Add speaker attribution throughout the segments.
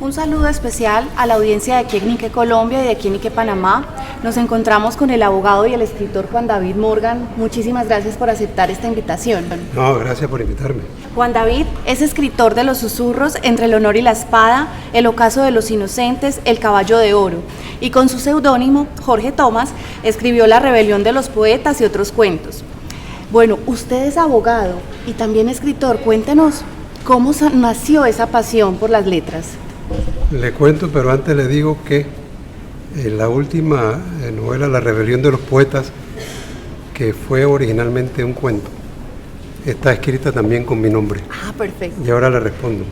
Speaker 1: Un saludo especial a la audiencia de Quénique Colombia y de Quénique Panamá. Nos encontramos con el abogado y el escritor Juan David Morgan. Muchísimas gracias por aceptar esta invitación.
Speaker 2: No, gracias por invitarme.
Speaker 1: Juan David es escritor de Los susurros, Entre el honor y la espada, El ocaso de los inocentes, El caballo de oro. Y con su seudónimo, Jorge Tomás, escribió La rebelión de los poetas y otros cuentos. Bueno, usted es abogado y también escritor. Cuéntenos cómo nació esa pasión por las letras.
Speaker 2: Le cuento, pero antes le digo que la última novela, La rebelión de los poetas, que fue originalmente un cuento, está escrita también con mi nombre.
Speaker 1: Ah, perfecto.
Speaker 2: Y ahora le respondo.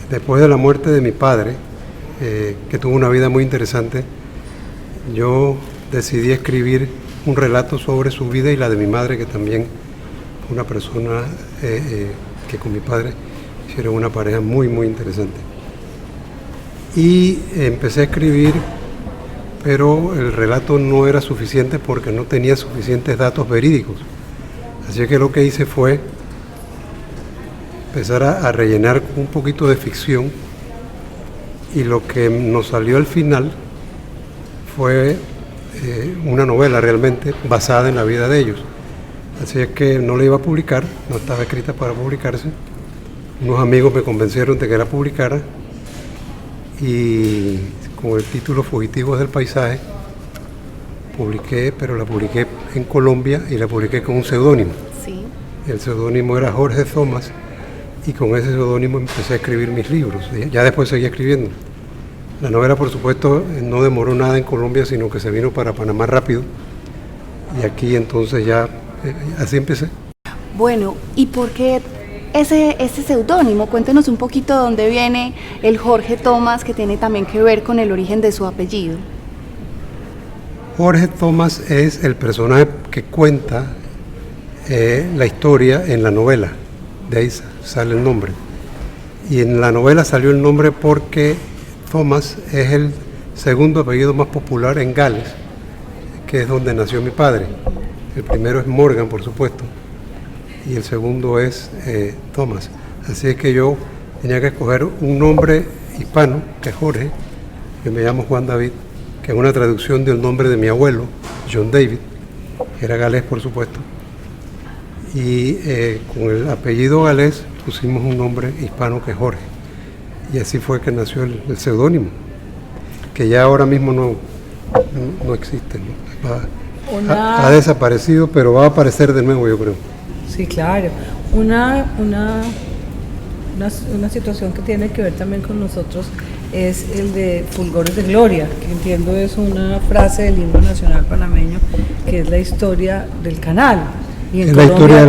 Speaker 2: Después de la muerte de mi padre, que tuvo una vida muy interesante, yo decidí escribir un relato sobre su vida y la de mi madre, que también fue una persona que con mi padre hicieron una pareja muy, muy interesante. Y empecé a escribir, pero el relato no era suficiente porque no tenía suficientes datos verídicos. Así que lo que hice fue empezar a rellenar un poquito de ficción, y lo que nos salió al final fue una novela realmente basada en la vida de ellos. Así es que no la iba a publicar, no estaba escrita para publicarse. Unos amigos me convencieron de que la publicara, y con el título Fugitivos del Paisaje publiqué, pero la publiqué en Colombia y la publiqué con un seudónimo.
Speaker 1: Sí.
Speaker 2: El seudónimo era Jorge Tomás, y con ese seudónimo empecé a escribir mis libros. Ya después seguí escribiendo. La novela, por supuesto, no demoró nada en Colombia, sino que se vino para Panamá rápido, y aquí entonces ya así empecé.
Speaker 1: Bueno, ¿y por qué ese seudónimo? Cuéntenos un poquito de dónde viene el Jorge Tomás, que tiene también que ver con el origen de su apellido.
Speaker 2: Jorge Tomás es el personaje que cuenta la historia en la novela, de ahí sale el nombre. Y en la novela salió el nombre porque Tomás es el segundo apellido más popular en Gales, que es donde nació mi padre. El primero es Morgan, por supuesto, y el segundo es Tomás. Así es que yo tenía que escoger un nombre hispano, que es Jorge, que me llamo Juan David, que es una traducción del nombre de mi abuelo, John David, que era galés, por supuesto. Y con el apellido galés pusimos un nombre hispano, que es Jorge. Y así fue que nació el seudónimo, que ya ahora mismo no existe, ¿no? Ha desaparecido, pero va a aparecer de nuevo, yo creo.
Speaker 3: Sí, claro. Una situación que tiene que ver también con nosotros es el de Fulgores de Gloria, que entiendo es una frase del himno nacional panameño, que es la historia del canal. Y en
Speaker 2: es
Speaker 3: Colombia,
Speaker 2: la historia de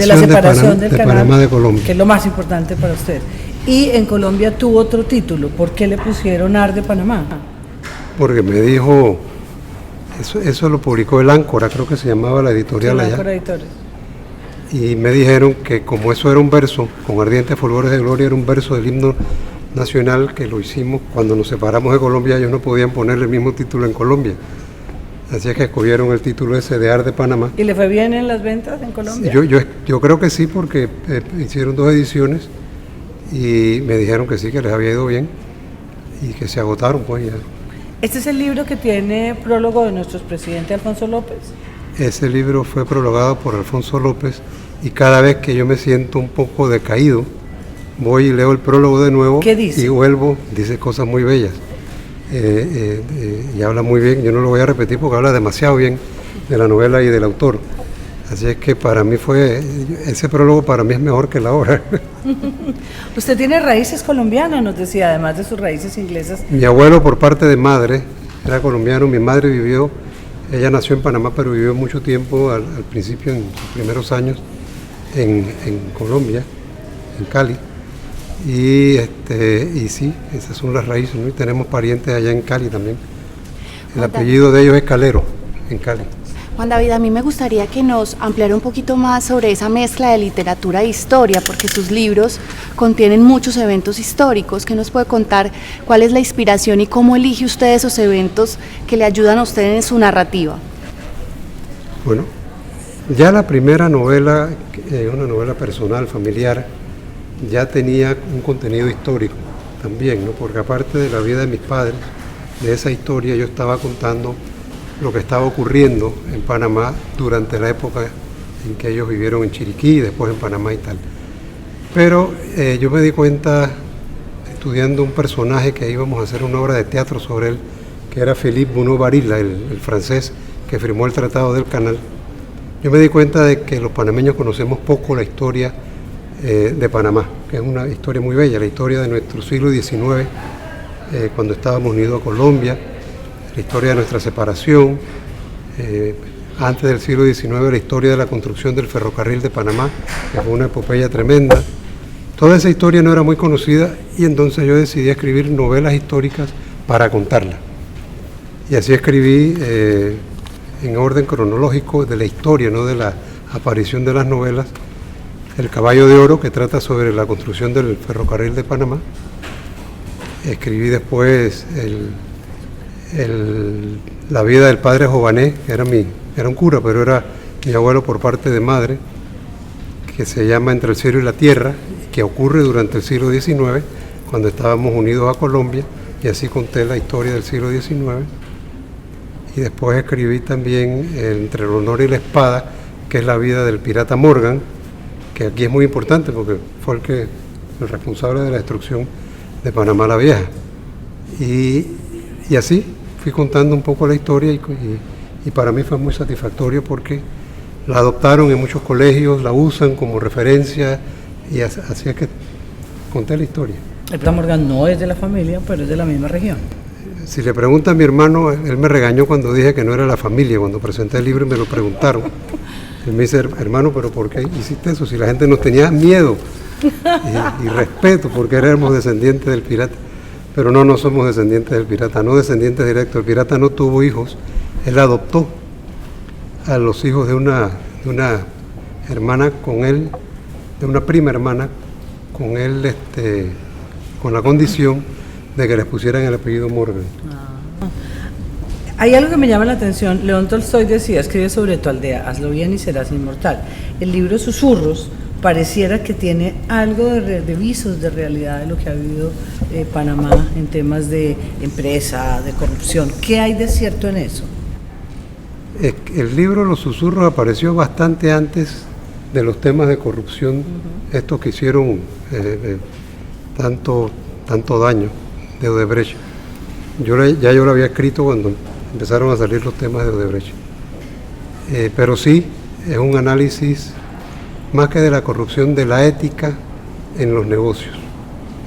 Speaker 2: la separación
Speaker 3: del
Speaker 2: de
Speaker 3: canal,
Speaker 2: Panamá de Colombia.
Speaker 3: Que es lo más importante para usted. Y en Colombia tuvo otro título. ¿Por qué le pusieron Ar de Panamá?
Speaker 2: Porque me dijo, eso lo publicó el Áncora, creo que se llamaba la editorial allá.
Speaker 3: Áncora Editores.
Speaker 2: Y me dijeron que como eso era un verso, con ardientes fulgores de gloria, era un verso del himno nacional, que lo hicimos cuando nos separamos de Colombia. Ellos no podían ponerle el mismo título en Colombia. Así es que escogieron el título ese de Ar de Panamá.
Speaker 3: ¿Y le fue bien en las ventas en Colombia?
Speaker 2: Yo creo que sí, porque hicieron 2 ediciones y me dijeron que sí, que les había ido bien y que se agotaron, pues ya.
Speaker 3: Este es el libro que tiene prólogo de nuestro expresidente Alfonso López.
Speaker 2: Ese libro fue prologado por Alfonso López, y cada vez que yo me siento un poco decaído, voy y leo el prólogo de nuevo.
Speaker 3: ¿Qué dice?
Speaker 2: Y vuelvo, dice cosas muy bellas. Y habla muy bien. Yo no lo voy a repetir porque habla demasiado bien de la novela y del autor. Así es que para mí ese prólogo para mí es mejor que la obra.
Speaker 3: Usted tiene raíces colombianas, nos decía, además de sus raíces inglesas.
Speaker 2: Mi abuelo, por parte de madre, era colombiano. Mi madre ella nació en Panamá, pero vivió mucho tiempo al principio, en sus primeros años, en Colombia, en Cali. Y sí, esas son las raíces, ¿no? Y tenemos parientes allá en Cali también. El apellido de ellos es Calero, en Cali.
Speaker 1: Juan David, a mí me gustaría que nos ampliara un poquito más sobre esa mezcla de literatura e historia, porque sus libros contienen muchos eventos históricos. ¿Qué nos puede contar? ¿Cuál es la inspiración y cómo elige usted esos eventos que le ayudan a usted en su narrativa?
Speaker 2: Bueno, ya la primera novela, una novela personal, familiar, ya tenía un contenido histórico también, ¿no? Porque aparte de la vida de mis padres, de esa historia yo estaba contando lo que estaba ocurriendo en Panamá durante la época en que ellos vivieron en Chiriquí y después en Panamá y tal. Pero yo me di cuenta, estudiando un personaje que íbamos a hacer una obra de teatro sobre él, que era Philippe Bunau-Varilla, el francés que firmó el Tratado del Canal, yo me di cuenta de que los panameños conocemos poco la historia de Panamá, que es una historia muy bella, la historia de nuestro siglo XIX, cuando estábamos unidos a Colombia, la historia de nuestra separación, antes del siglo XIX la historia de la construcción del ferrocarril de Panamá, que fue una epopeya tremenda. Toda esa historia no era muy conocida y entonces yo decidí escribir novelas históricas para contarla. Y así escribí en orden cronológico de la historia, no de la aparición de las novelas, El caballo de oro, que trata sobre la construcción del ferrocarril de Panamá. Escribí después la vida del padre Jované, que era un cura, pero era mi abuelo por parte de madre, que se llama Entre el cielo y la tierra, que ocurre durante el siglo XIX, cuando estábamos unidos a Colombia, y así conté la historia del siglo XIX. Y después escribí también Entre el honor y la espada, que es la vida del pirata Morgan, que aquí es muy importante porque fue el responsable de la destrucción de Panamá la Vieja. Y así fui contando un poco la historia y para mí fue muy satisfactorio porque la adoptaron en muchos colegios, la usan como referencia y así es que conté la historia.
Speaker 3: El pirata Morgan no es de la familia, pero es de la misma región.
Speaker 2: Si le pregunta a mi hermano, él me regañó cuando dije que no era la familia, cuando presenté el libro y me lo preguntaron. Él me dice, hermano, pero ¿por qué hiciste eso? Si la gente nos tenía miedo y respeto porque éramos descendientes del pirata. Pero no somos descendientes del pirata, no descendientes directos. El pirata no tuvo hijos, él adoptó a los hijos de una hermana con él, de una prima hermana con él, con la condición de que les pusieran el apellido Morgan.
Speaker 3: Hay algo que me llama la atención. León Tolstoy decía, escribe sobre tu aldea, hazlo bien y serás inmortal. El libro Susurros pareciera que tiene algo de visos de realidad de lo que ha vivido Panamá en temas de empresa, de corrupción. ¿Qué hay de cierto en eso?
Speaker 2: El libro Los Susurros apareció bastante antes de los temas de corrupción, estos que hicieron tanto daño de Odebrecht. Yo lo había escrito cuando empezaron a salir los temas de Odebrecht. Pero sí, es un análisis más que de la corrupción, de la ética en los negocios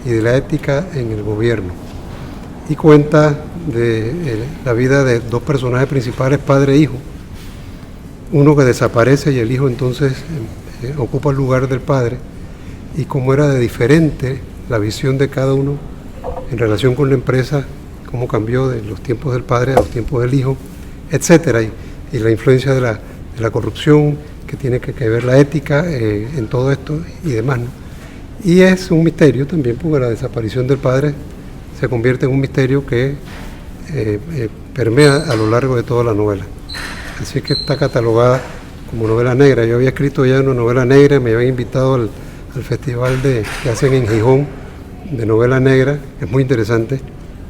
Speaker 2: y de la ética en el gobierno. Y cuenta de la vida de dos personajes principales, padre e hijo. Uno que desaparece y el hijo entonces ocupa el lugar del padre, y cómo era de diferente la visión de cada uno en relación con la empresa, cómo cambió de los tiempos del padre a los tiempos del hijo, etcétera, y la influencia de la corrupción, que tiene que ver la ética en todo esto y demás, ¿no? Y es un misterio también, porque la desaparición del padre se convierte en un misterio que permea a lo largo de toda la novela. Así que está catalogada como novela negra. Yo había escrito ya una novela negra, me habían invitado al festival que hacen en Gijón de novela negra, que es muy interesante.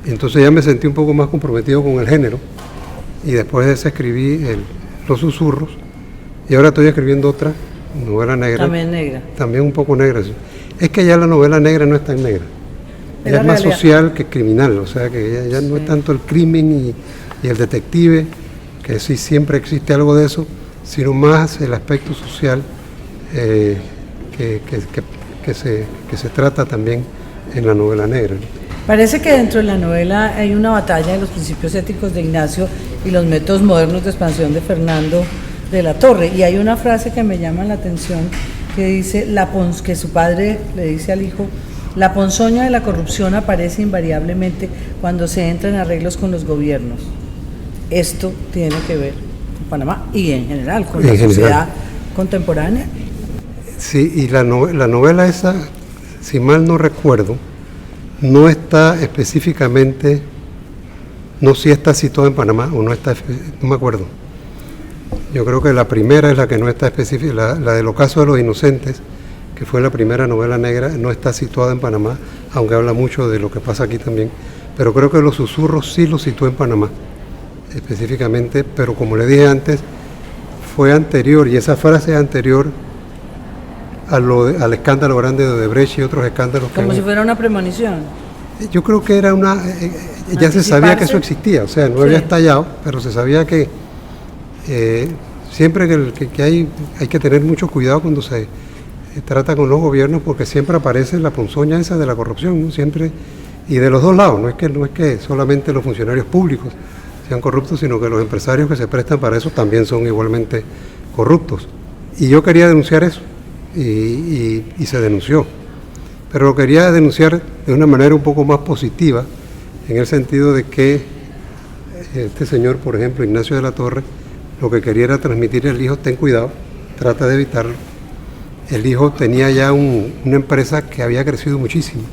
Speaker 2: Entonces ya me sentí un poco más comprometido con el género, y después de eso escribí Los Susurros, y ahora estoy escribiendo otra novela negra.
Speaker 3: También negra.
Speaker 2: También un poco negra, sí. Es que ya la novela negra no es tan negra, ya es más social que criminal, o sea que ya no es tanto el crimen y el detective, que sí siempre existe algo de eso, sino más el aspecto social que se trata también en la novela negra, ¿no?
Speaker 3: Parece que dentro de la novela hay una batalla de los principios éticos de Ignacio y los métodos modernos de expansión de Fernando de la Torre, y hay una frase que me llama la atención que dice, que su padre le dice al hijo, la ponzoña de la corrupción aparece invariablemente cuando se entra en arreglos con los gobiernos. Esto tiene que ver con Panamá y en general con la sociedad contemporánea.
Speaker 2: Sí, y la novela esa, si mal no recuerdo, no está específicamente, no si está situada en Panamá o no está, no me acuerdo. Yo creo que la primera es la que no está específica, la del ocaso de los inocentes, que fue la primera novela negra, no está situada en Panamá, aunque habla mucho de lo que pasa aquí también, pero creo que Los Susurros sí los situó en Panamá, específicamente, pero como le dije antes, fue anterior, y esa frase es anterior al escándalo grande de Odebrecht y otros escándalos.
Speaker 3: Como si fuera una premonición.
Speaker 2: Yo creo que era ya se sabía que eso existía, o sea, no había estallado, pero se sabía que siempre que hay que tener mucho cuidado cuando se trata con los gobiernos, porque siempre aparece la ponzoña esa de la corrupción, ¿no? Siempre, y de los dos lados, no es que solamente los funcionarios públicos sean corruptos, sino que los empresarios que se prestan para eso también son igualmente corruptos. Y yo quería denunciar eso, y se denunció. Pero lo quería denunciar de una manera un poco más positiva, en el sentido de que este señor, por ejemplo, Ignacio de la Torre, lo que quería era transmitirle al hijo: ten cuidado, trata de evitarlo. El hijo tenía ya una empresa que había crecido muchísimo.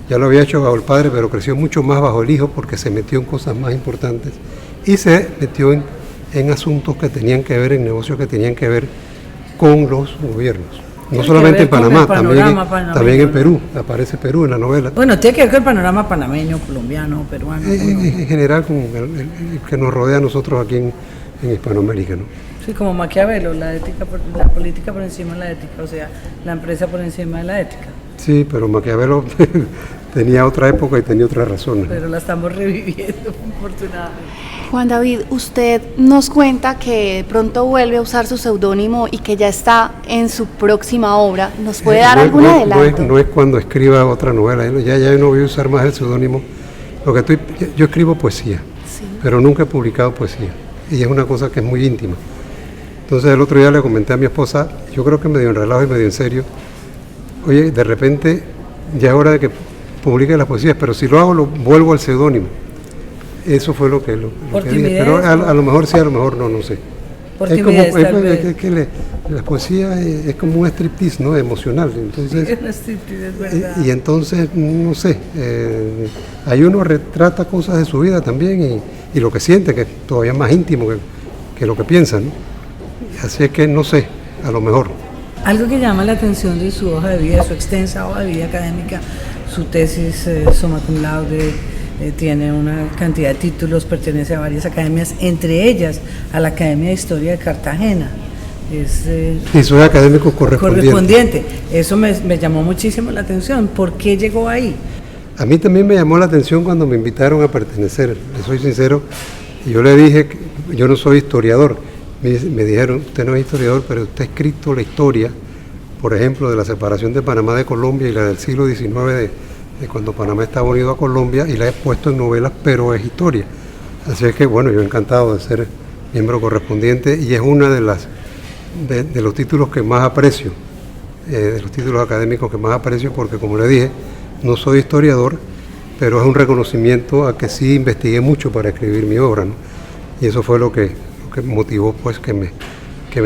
Speaker 2: Ya lo había hecho bajo el padre, pero creció mucho más bajo el hijo porque se metió en cosas más importantes y se metió en asuntos que tenían que ver, en negocios que tenían que ver con los gobiernos. No solamente en Panamá, también en Perú. Aparece Perú en la novela.
Speaker 3: Bueno, tiene que ver con el panorama panameño, colombiano, peruano.
Speaker 2: En general, con el que nos rodea a nosotros aquí en Hispanoamérica, ¿no?
Speaker 3: Sí, como Maquiavelo, la política por encima de la ética, o sea, la empresa por encima de la ética.
Speaker 2: Sí, pero Maquiavelo tenía otra época y tenía otras razones.
Speaker 3: Pero la estamos reviviendo, afortunadamente.
Speaker 1: Juan David, usted nos cuenta que pronto vuelve a usar su seudónimo y que ya está en su próxima obra. ¿Nos puede dar algún adelanto?
Speaker 2: No es cuando escriba otra novela, ya no voy a usar más el seudónimo. Yo escribo poesía, sí, pero nunca he publicado poesía, y es una cosa que es muy íntima. Entonces el otro día le comenté a mi esposa, yo creo que medio en relajo y medio en serio: oye, de repente ya es hora de que publique las poesías, pero si lo hago, vuelvo al seudónimo. Eso fue lo que dije, pero a lo mejor sí, a lo mejor no sé. Es que la poesía es como un striptease, ¿no? Emocional. Entonces,
Speaker 3: sí, es un striptease, es verdad.
Speaker 2: Y entonces, no sé, ahí uno retrata cosas de su vida también y lo que siente, que es todavía más íntimo que lo que piensa, ¿no? Así es que no sé, a lo mejor.
Speaker 3: Algo que llama la atención de su hoja de vida, su extensa hoja de vida académica, su tesis summa cum laude, tiene una cantidad de títulos, pertenece a varias academias, entre ellas a la Academia de Historia de Cartagena.
Speaker 2: Y soy académico correspondiente.
Speaker 3: Eso me llamó muchísimo la atención. ¿Por qué llegó ahí?
Speaker 2: A mí también me llamó la atención cuando me invitaron a pertenecer, le soy sincero, y yo le dije que yo no soy historiador. Me dijeron: usted no es historiador, pero usted ha escrito la historia, por ejemplo, de la separación de Panamá de Colombia y la del siglo XIX, de cuando Panamá estaba unido a Colombia, y la he puesto en novelas, pero es historia. Así es que, bueno, yo encantado de ser miembro correspondiente, y es una de los títulos que más aprecio, de los títulos académicos que más aprecio, porque, como le dije, no soy historiador, pero es un reconocimiento a que sí investigué mucho para escribir mi obra, ¿no? Y eso fue lo que motivó, pues, que me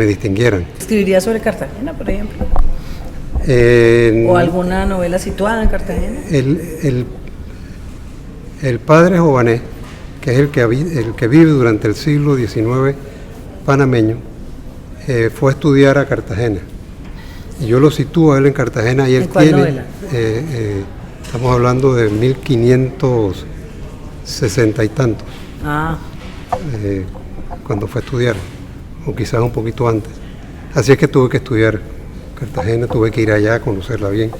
Speaker 2: distinguieran.
Speaker 3: ¿Escribiría sobre Cartagena, por ejemplo? ¿O alguna novela situada en Cartagena?
Speaker 2: El padre Jované, que es el que vive durante el siglo XIX panameño, fue a estudiar a Cartagena. Y yo lo sitúo a él en Cartagena, y él
Speaker 3: ¿En cuál novela?
Speaker 2: Estamos hablando de 1560 y tantos. Cuando fue a estudiar, o quizás un poquito antes. Así es que tuve que estudiar Cartagena, tuve que ir allá a conocerla bien,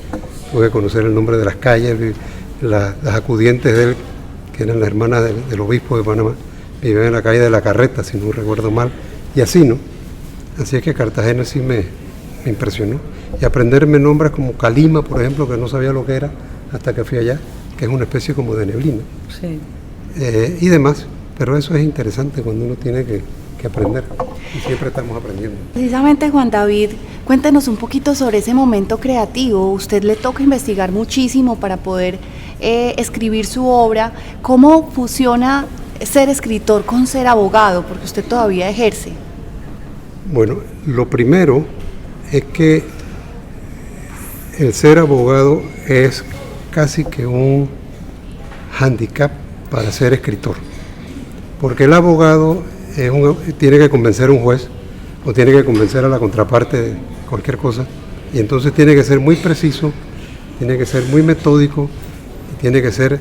Speaker 2: tuve que conocer el nombre de las calles, las acudientes de él, que eran las hermanas del obispo de Panamá, vivían en la calle de la Carreta, si no recuerdo mal, y así, ¿no? Así es que Cartagena sí me impresionó. Y aprenderme nombres como Calima, por ejemplo, que no sabía lo que era hasta que fui allá, que es una especie como de neblina.
Speaker 3: Sí.
Speaker 2: Y demás, pero eso es interesante cuando uno tiene que aprender, y siempre estamos aprendiendo.
Speaker 1: Precisamente, Juan David, cuéntenos un poquito sobre ese momento creativo. Usted le toca investigar muchísimo para poder escribir su obra. ¿Cómo fusiona ser escritor con ser abogado? Porque usted todavía ejerce.
Speaker 2: Bueno, lo primero es que el ser abogado es casi que un hándicap para ser escritor, porque el abogado tiene que convencer a un juez o tiene que convencer a la contraparte de cualquier cosa, y entonces tiene que ser muy preciso tiene que ser muy metódico y tiene que ser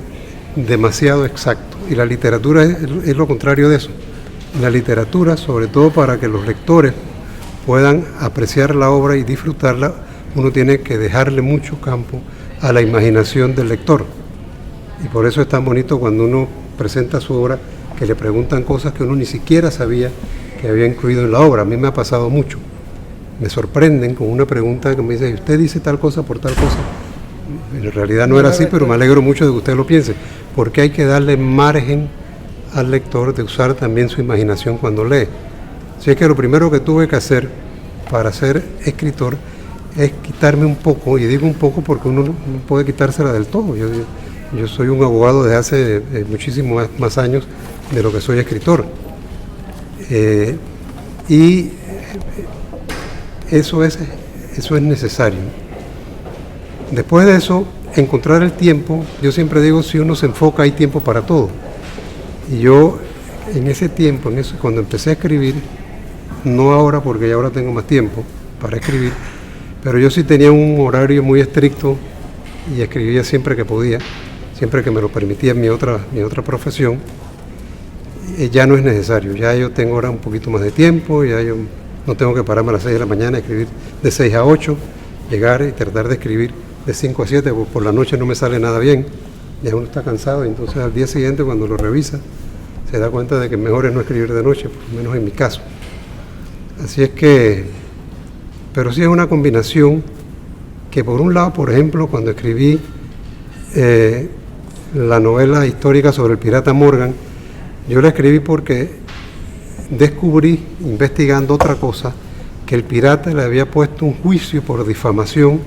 Speaker 2: demasiado exacto. Y la literatura es lo contrario de eso. La literatura, sobre todo para que los lectores puedan apreciar la obra y disfrutarla, uno tiene que dejarle mucho campo a la imaginación del lector. Y por eso es tan bonito cuando uno presenta su obra, que le preguntan cosas que uno ni siquiera sabía que había incluido en la obra. A mí me ha pasado mucho. Me sorprenden con una pregunta que me dice, ¿usted dice tal cosa por tal cosa? En realidad no era así, pero me alegro mucho de que usted lo piense, porque hay que darle margen al lector de usar también su imaginación cuando lee. Así es que lo primero que tuve que hacer para ser escritor es quitarme un poco, y digo un poco porque uno no puede quitársela del todo. Yo soy un abogado desde hace muchísimos más años de lo que soy escritor. Y eso es necesario. Después de eso, encontrar el tiempo. Yo siempre digo, si uno se enfoca, hay tiempo para todo. Y yo, en ese tiempo, cuando empecé a escribir, no ahora porque ya ahora tengo más tiempo para escribir, pero yo sí tenía un horario muy estricto y escribía siempre que podía, siempre que me lo permitía mi otra profesión. Ya no es necesario, ya yo tengo ahora un poquito más de tiempo, ya yo no tengo que pararme a las 6 de la mañana, escribir de 6 a 8, llegar y tratar de escribir de 5 a 7, porque por la noche no me sale nada bien, ya uno está cansado y entonces al día siguiente cuando lo revisa se da cuenta de que mejor es no escribir de noche, por lo menos en mi caso. Así es que, pero sí es una combinación que por un lado, por ejemplo, cuando escribí la novela histórica sobre el pirata Morgan, yo la escribí porque descubrí, investigando otra cosa, que el pirata le había puesto un juicio por difamación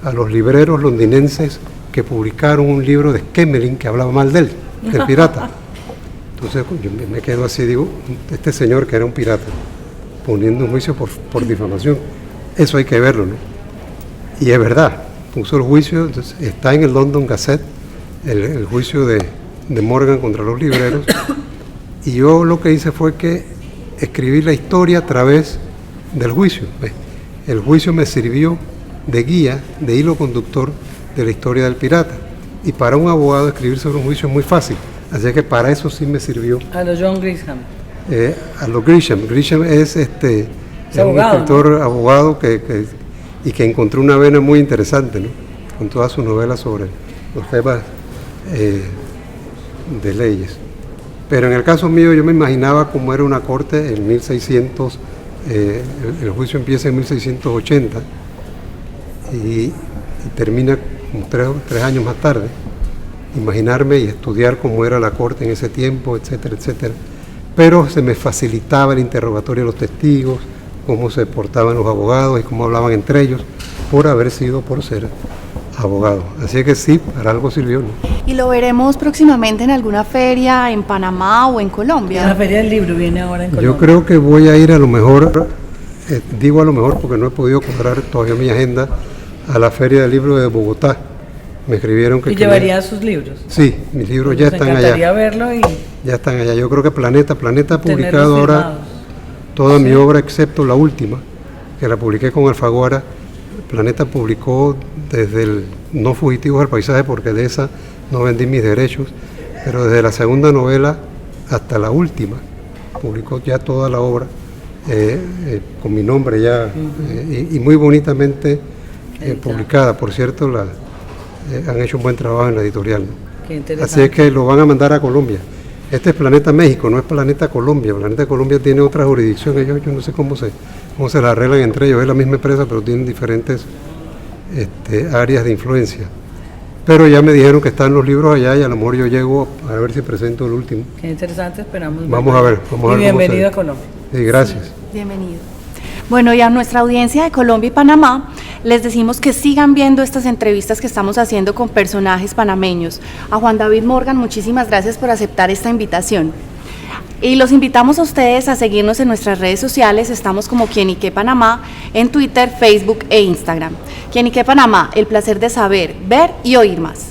Speaker 2: a los libreros londinenses que publicaron un libro de Schmeling que hablaba mal de él, del pirata. Entonces yo me quedo así, digo, este señor que era un pirata, poniendo un juicio por difamación, eso hay que verlo, ¿no? Y es verdad, puso el juicio, entonces, está en el London Gazette, el juicio de Morgan contra los libreros, y yo lo que hice fue que escribí la historia a través del juicio. El juicio me sirvió de guía, de hilo conductor de la historia del pirata, y para un abogado escribir sobre un juicio es muy fácil, así que para eso sí me sirvió.
Speaker 3: A los John Grisham.
Speaker 2: A los Grisham. Grisham es un escritor, ¿no? Abogado que encontró una vena muy interesante, ¿no? Con todas sus novelas sobre los temas de leyes. Pero en el caso mío yo me imaginaba cómo era una corte en 1600, el juicio empieza en 1680 y termina como tres años más tarde. Imaginarme y estudiar cómo era la corte en ese tiempo, etcétera, etcétera. Pero se me facilitaba el interrogatorio de los testigos, cómo se portaban los abogados y cómo hablaban entre ellos, por ser abogado. Así que sí, para algo sirvió, ¿no?
Speaker 1: ¿Y lo veremos próximamente en alguna feria en Panamá o en Colombia?
Speaker 3: La feria del libro viene ahora en Colombia.
Speaker 2: Yo creo que voy a ir a lo mejor, digo a lo mejor porque no he podido cuadrar todavía mi agenda, a la feria del libro de Bogotá. Me escribieron que...
Speaker 3: ¿Y llevaría sus libros?
Speaker 2: Sí, mis libros ya están allá.
Speaker 3: Me encantaría verlo y...
Speaker 2: Ya están allá. Yo creo que Planeta ha publicado ahora toda mi obra excepto la última, que la publiqué con Alfaguara. Planeta publicó desde el No Fugitivos al Paisaje, porque de esa no vendí mis derechos, pero desde la segunda novela hasta la última publicó ya toda la obra con mi nombre ya y muy bonitamente publicada. Por cierto, han hecho un buen trabajo en la editorial, ¿no? Qué interesante. Así es que lo van a mandar a Colombia. Este es Planeta México, no es Planeta Colombia. Planeta Colombia tiene otra jurisdicción, yo no sé cómo se la arreglan entre ellos, es la misma empresa, pero tienen diferentes áreas de influencia. Pero ya me dijeron que están los libros allá y a lo mejor yo llego a ver si presento el último.
Speaker 3: Qué interesante, esperamos.
Speaker 2: Vamos a ver.
Speaker 3: Y bienvenido a Colombia.
Speaker 2: Sí, gracias.
Speaker 1: Sí, bienvenido. Bueno, y a nuestra audiencia de Colombia y Panamá, les decimos que sigan viendo estas entrevistas que estamos haciendo con personajes panameños. A Juan David Morgan, muchísimas gracias por aceptar esta invitación. Y los invitamos a ustedes a seguirnos en nuestras redes sociales, estamos como Quienique Panamá, en Twitter, Facebook e Instagram. Quienique Panamá, el placer de saber, ver y oír más.